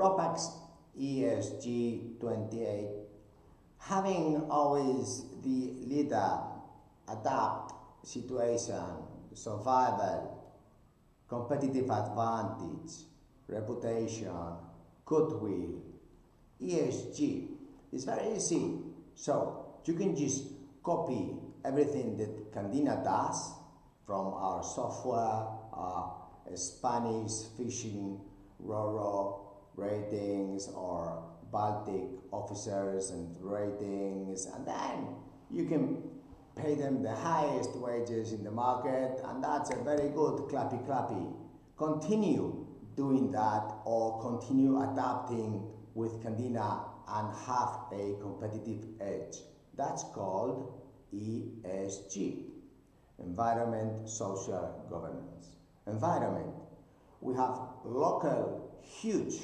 Ropax ESG 28, having always the leader, adapt, situation, survival, competitive advantage, reputation, goodwill, ESG is very easy. So you can just copy everything that Candina does from our software, Spanish fishing, RoRo ratings, or Baltic officers and ratings, and then you can pay them the highest wages in the market, and that's a very good clappy clappy. Continue doing that or continue adapting with Candina and have a competitive edge. That's called ESG, Environment, Social Governance. Environment, we have local huge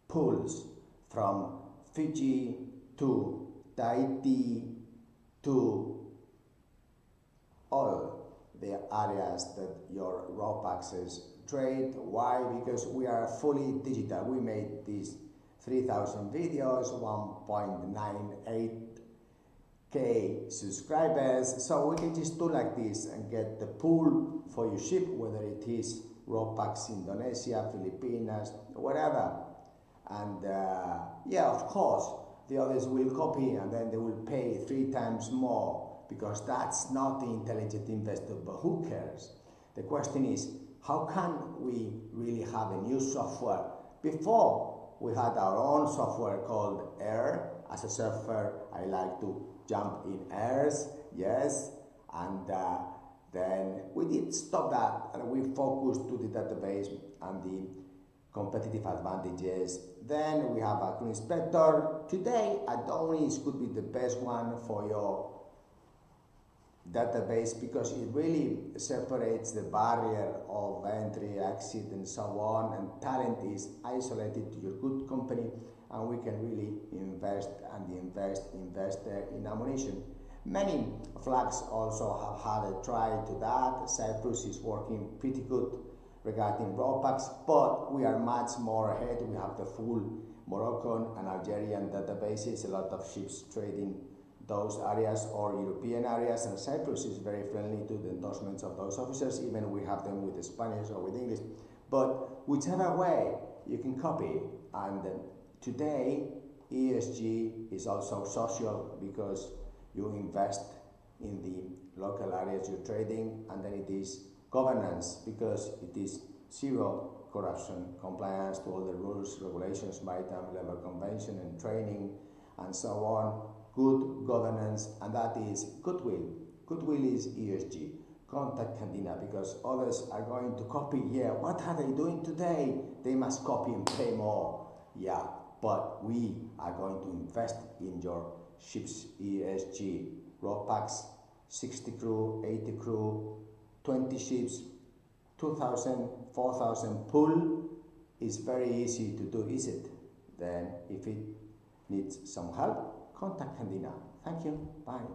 pools from Fiji to Tahiti to all the areas that your Ropaxes trade. Why? Because we are fully digital. We made these 3,000 videos, 1.98K subscribers, so we can just do like this and get the pool for your ship, whether it is Ropax Indonesia, Philippines, whatever. And yeah, of course, the others will copy and then they will pay 3 times more, because that's not the intelligent investor, but who cares? The question is, how can we really have a new software? Before, we had our own software called Air. As a surfer, I like to jump in airs, yes, and then we did stop that and we focused to the database and the competitive advantages. Then we have a Crew Inspector. Today, Adonis could be the best one for your database because it really separates the barrier of entry, exit, and so on, and talent is isolated to your good company, and we can really invest in ammunition. Many flags also have had a try to that. Cyprus is working pretty good regarding Ropax, but we are much more ahead. We have the full Moroccan and Algerian databases, a lot of ships trading those areas or European areas, and Cyprus is very friendly to the endorsements of those officers, even we have them with Spanish or with English. But whichever way you can copy, and today ESG is also social because you invest in the local areas you're trading, and then it is governance because it is zero corruption, compliance to all the rules, regulations, maritime level convention and training and so on. Good governance, and that is goodwill. Goodwill is ESG. Contact Candina because others are going to copy. Yeah, what are they doing today? They must copy and pay more. Yeah, but we are going to invest in your ship's ESG. Ropax, 60 crew, 80 crew, 20 ships, 2,000, 4,000 pool is very easy to do, is it? Then if it needs some help, contact Candina. Thank you. Bye.